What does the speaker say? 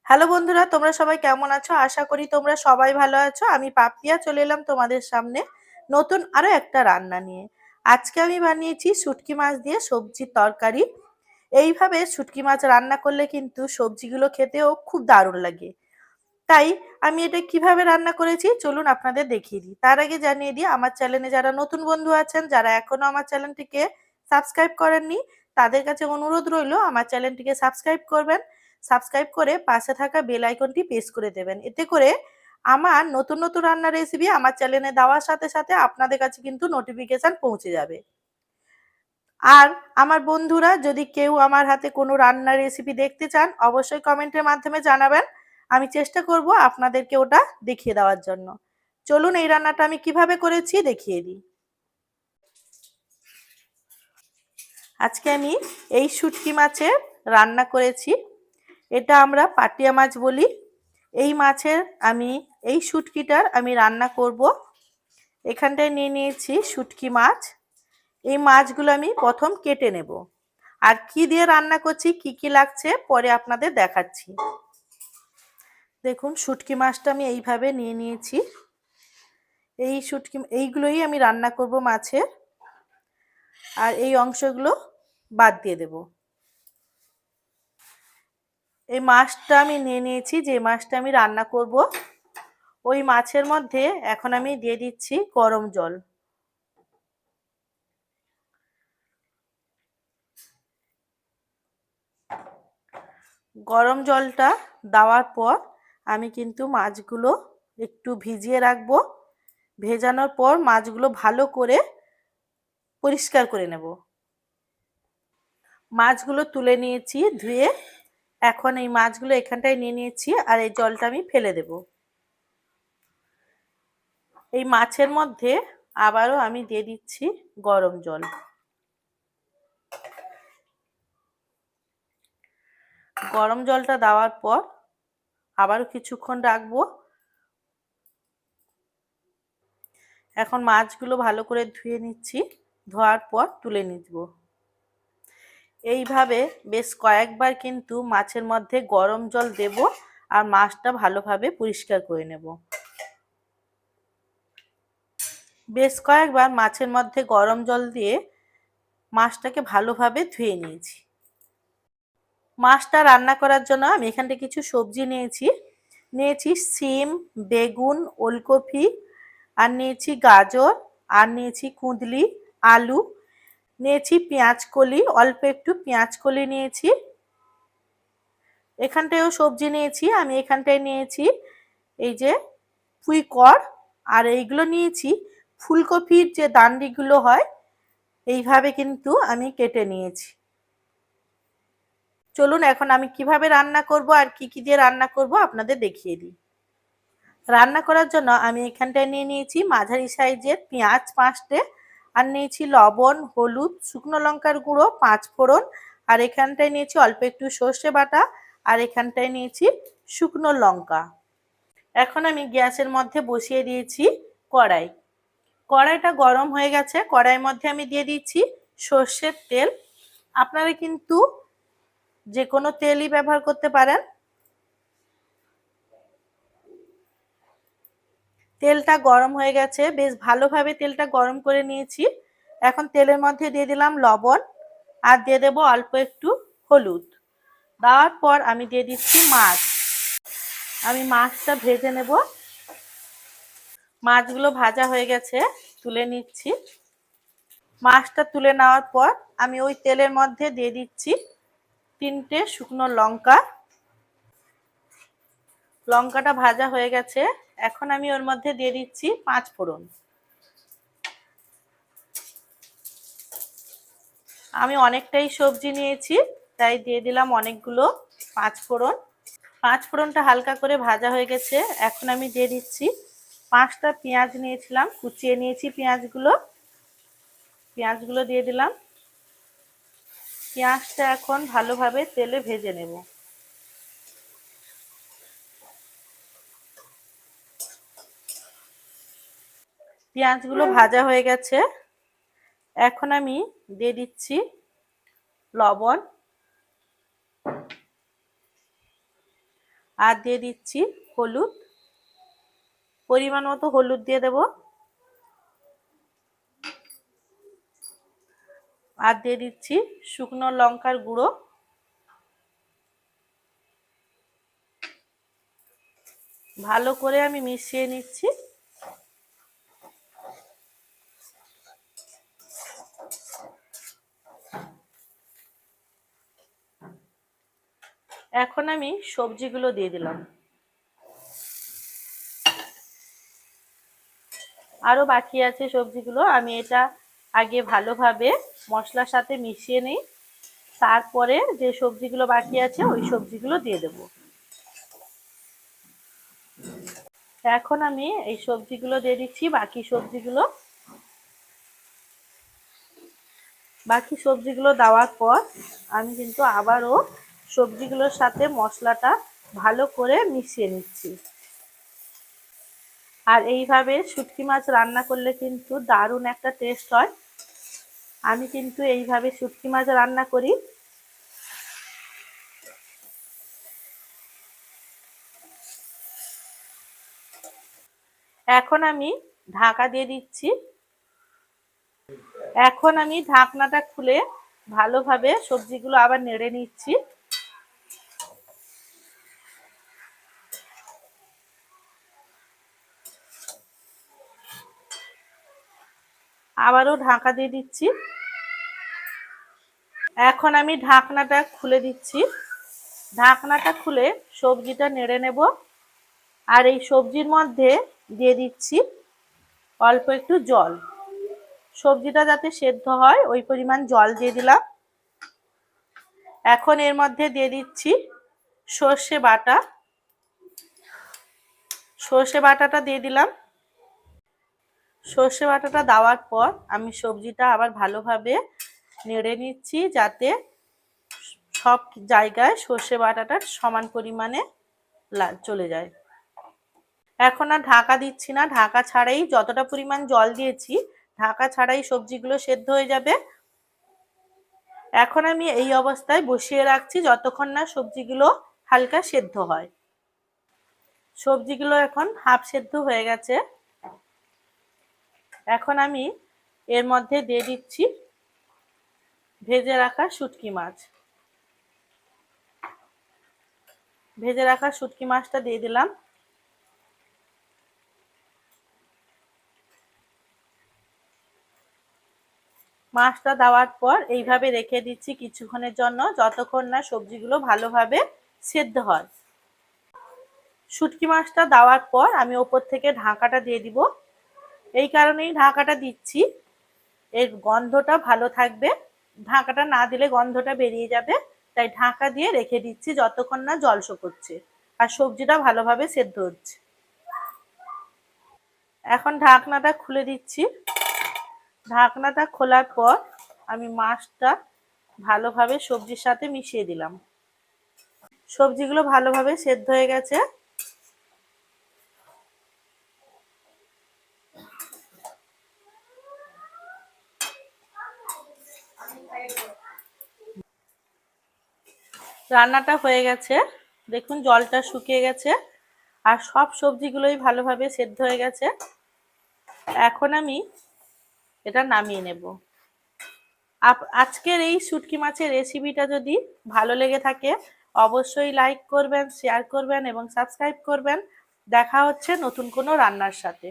Hello বন্ধুরা, তোমরা সবাই কেমন আছো? আশা করি তোমরা সবাই ভালো আছো। আমি পাপিয়া চলে এলাম তোমাদের সামনে নতুন আরো একটা রান্না নিয়ে। আজকে আমি বানিয়েছি শুটকি মাছ দিয়ে সবজির তরকারি। এইভাবে শুটকি মাছ রান্না করলে কিন্তু সবজিগুলো খেতেও খুব দারুণ লাগে। তাই আমি এটা কিভাবে রান্না করেছি চলুন আপনাদের দেখিয়ে দিই। তার আগে জানিয়ে দিই, আমার চ্যানেলে যারা নতুন বন্ধু আছেন, যারা এখনো আমার চ্যানেলটিকে সাবস্ক্রাইব করেননি, তাদের কাছে অনুরোধ রইল আমার চ্যানেলটিকে সাবস্ক্রাইব করবেন। সাবস্ক্রাইব করে পাশে থাকা বেল আইকনটি প্রেস করে দেবেন। এতে করে আমার নতুন নতুন রান্নার রেসিপি আমার চ্যানেলে দেওয়ার সাথে সাথে আপনাদের কাছে কিন্তু নোটিফিকেশন পৌঁছে যাবে। আর আমার বন্ধুরা যদি কেউ আমার হাতে কোনো রান্নার রেসিপি দেখতে চান, অবশ্যই কমেন্টের মাধ্যমে জানাবেন। আমি চেষ্টা করব আপনাদেরকে ওটা দেখিয়ে দেওয়ার জন্য। চলুন এই রান্নাটা আমি কিভাবে করেছি দেখিয়ে দিই। আজকে আমি এই শুটকি মাছের রান্না করেছি। এটা আমরা পাটিয়া মাছ বলি। এই মাছের আমি এই শুটকিটার আমি রান্না করব। এখানটায় নিয়ে নিয়েছি শুটকি মাছ। এই মাছগুলো আমি প্রথম কেটে নেব। আর কি দিয়ে রান্না করছি, কি কি লাগছে পরে আপনাদের দেখাচ্ছি। দেখুন, শুটকি মাছটা আমি এইভাবে নিয়ে নিয়েছি। এইগুলোই আমি রান্না করব মাছের। আর এই অংশগুলো বাদ দিয়ে দেব। এই মাছটা আমি নিয়ে নিয়েছি, যে মাছটা আমি রান্না করব। ওই মাছের মধ্যে এখন আমি দিয়ে দিচ্ছি গরম জল। গরম জলটা দেওয়ার পর আমি কিন্তু মাছগুলো একটু ভিজিয়ে রাখবো। ভেজানোর পর মাছগুলো ভালো করে পরিষ্কার করে নেব। মাছগুলো তুলে নিয়েছি ধুয়ে। এখন এই মাছগুলো এখানটায় নিয়ে নিয়েছি, আর এই জলটা আমি ফেলে দেব। এই মাছের মধ্যে আবারও আমি দিয়ে দিচ্ছি গরম জল। গরম জলটা দেওয়ার পর আবারও কিছুক্ষণ রাখবো। এখন মাছগুলো ভালো করে ধুয়ে নিচ্ছি। ধোয়ার পর তুলে নিব। এইভাবে বেশ কয়েকবার কিন্তু মাছের মধ্যে গরম জল দেব, আর মাছটা ভালোভাবে পরিষ্কার করে নেব। বেশ কয়েকবার মাছের মধ্যে গরম জল দিয়ে মাছটাকে ভালোভাবে ধুয়ে নিয়েছি। মাছটা রান্না করার জন্য আমি এখান থেকে কিছু সবজি নিয়েছি সিম, বেগুন, ওলকপি, আর নিয়েছি গাজর, আর নিয়েছি কুঁদলি, আলু, নিয়েছি পেঁয়াজ কলি, অল্প একটু পেঁয়াজ কলি নিয়েছি। এখানটায়ও সবজি নিয়েছি। আমি এখানটায় নিয়েছি এই যে পুঁই কড়, আর এইগুলো নিয়েছি ফুলকপির যে ডান্ডিগুলো হয়, এইভাবে কিন্তু আমি কেটে নিয়েছি। চলুন এখন আমি কিভাবে রান্না করব আর কি কি দিয়ে রান্না করব আপনাদের দেখিয়ে দিই। রান্না করার জন্য আমি এখানটায় নিয়ে নিয়েছি মাঝারি সাইজের পেঁয়াজ 5টে, আর নিয়েছি লবণ, হলুদ, শুকনো লঙ্কার গুঁড়ো, 5 ফোড়ন, আর এখানটায় নিয়েছি অল্প একটু সর্ষে বাটা, আর এখানটায় নিয়েছি শুকনো লঙ্কা। এখন আমি গ্যাসের মধ্যে বসিয়ে দিয়েছি কড়াই। কড়াইটা গরম হয়ে গেছে। কড়াইয়ের মধ্যে আমি দিয়ে দিচ্ছি সর্ষের তেল। আপনারা কিন্তু যে কোনো তেলই ব্যবহার করতে পারেন। তেলটা গরম হয়ে গেছে, বেশ ভালোভাবে তেলটা গরম করে নিয়েছি। এখন তেলের মধ্যে দিয়ে দিলাম লবণ, আর দিয়ে দেবো অল্প একটু হলুদ। দেওয়ার পর আমি দিয়ে দিচ্ছি মাছ। আমি মাছটা ভেজে নেব। মাছগুলো ভাজা হয়ে গেছে, তুলে নিচ্ছি। মাছটা তুলে নেওয়ার পর আমি ওই তেলের মধ্যে দিয়ে দিচ্ছি 3টে শুকনো লঙ্কা। লঙ্কাটা ভাজা হয়ে গেছে। এখন আমি ওর মধ্যে দিয়ে দিচ্ছি 5 ফোড়ন। আমি অনেকটাই সবজি নিয়েছি, তাই দিয়ে দিলাম অনেকগুলো 5 ফোড়ন। 5 ফোড়নটা হালকা করে ভাজা হয়ে গেছে। এখন আমি দিয়ে দিচ্ছি 5টা পেঁয়াজ নিয়েছিলাম, কুচিয়ে নিয়েছি পেঁয়াজগুলো। পেঁয়াজগুলো দিয়ে দিলাম। পেঁয়াজটা এখন ভালোভাবে তেলে ভেজে নেব। পেঁয়াজগুলো ভাজা হয়ে গেছে। এখন আমি দিয়ে দিচ্ছি লবণ আর দিয়ে দিচ্ছি হলুদ, পরিমাণ মতো হলুদ দিয়ে দেব। আর দিয়ে দিচ্ছি শুকনো লঙ্কার গুঁড়ো। ভালো করে আমি মিশিয়ে নিচ্ছি। এখন আমি সবজিগুলো দিয়ে দিলাম। আরো বাকি আছে সবজিগুলো, আমি এটা আগে ভালোভাবে মশলার সাথে মিশিয়ে নিই, তারপরে যে সবজিগুলো বাকি আছে ওই সবজিগুলো দিয়ে দেব। এখন আমি এই সবজিগুলো দিয়ে দিচ্ছি। বাকি সবজিগুলো দেওয়ার পর আমি কিন্তু আবারও সবজিগুলোর সাথে মশলাটা ভালো করে মিশিয়ে নিচ্ছি। আর এইভাবে শুটকি মাছ রান্না করলে কিন্তু দারুণ একটা টেস্ট হয়। আমি কিন্তু এইভাবে শুটকি মাছ রান্না করি। এখন আমি ঢাকা দিয়ে দিচ্ছি। এখন আমি ঢাকনাটা খুলে ভালোভাবে সবজিগুলো আবার নেড়ে নিচ্ছি। আবারও ঢাকা দিয়ে দিচ্ছি। এখন আমি ঢাকনাটা খুলে দিচ্ছি। ঢাকনাটা খুলে সবজিটা নেড়ে নেব। আর এই সবজির মধ্যে দিয়ে দিচ্ছি অল্প একটু জল। সবজিটা যাতে সেদ্ধ হয় ওই পরিমাণ জল দিয়ে দিলাম। এখন এর মধ্যে দিয়ে দিচ্ছি সর্ষে বাটা। সর্ষে বাটাটা দিয়ে দিলাম। সর্ষে বাটাটা দেওয়ার পর আমি সবজিটা আবার ভালোভাবে নেড়ে নিচ্ছি, যাতে সব জায়গায় সর্ষে বাটাটা সমান পরিমাণে চলে যায়। এখন আর ঢাকা দিচ্ছি না, ঢাকা ছাড়াই যতটা পরিমাণ জল দিয়েছি ঢাকা ছাড়াই সবজিগুলো সেদ্ধ হয়ে যাবে। এখন আমি এই অবস্থায় বসিয়ে রাখছি যতক্ষণ না সবজিগুলো হালকা সেদ্ধ হয়। সবজিগুলো এখন হাফ সেদ্ধ হয়ে গেছে। এখন আমি এর মধ্যে দিয়ে দিচ্ছি ভেজে রাখা শুটকি মাছ। ভেজে রাখা শুটকি মাছটা দিয়ে দিলাম। মাছটা দেওয়ার পর এইভাবে রেখে দিচ্ছি কিছুক্ষণের জন্য, যতক্ষণ না সবজিগুলো ভালোভাবে সেদ্ধ হয়। শুটকি মাছটা দেওয়ার পর আমি ওপর থেকে ঢাকাটা দিয়ে দিব। এই কারণেই ঢাকাটা দিচ্ছি, এর গন্ধটা ভালো থাকবে। ঢাকাটা না দিলে গন্ধটা বেরিয়ে যাবে, তাই ঢাকা দিয়ে রেখে দিচ্ছি যতক্ষণ না জল শুকোচ্ছে আর সবজিটা ভালোভাবে সেদ্ধ হচ্ছে। এখন ঢাকনাটা খুলে দিচ্ছি। ঢাকনাটা খোলার পর আমি মাছটা ভালোভাবে সবজির সাথে মিশিয়ে দিলাম। সবজিগুলো ভালোভাবে সেদ্ধ হয়ে গেছে। রান্নাটা হয়ে গেছে, দেখুন জলটা শুকিয়ে গেছে আর সব সবজিগুলোই ভালোভাবে সেদ্ধ হয়ে গেছে। এখন আমি এটা নামিয়ে নেব। আজকের এই শুটকি মাছের রেসিপিটা যদি ভালো লেগে থাকে অবশ্যই লাইক করবেন, শেয়ার করবেন এবং সাবস্ক্রাইব করবেন। দেখা হচ্ছে নতুন কোনো রান্নার সাথে।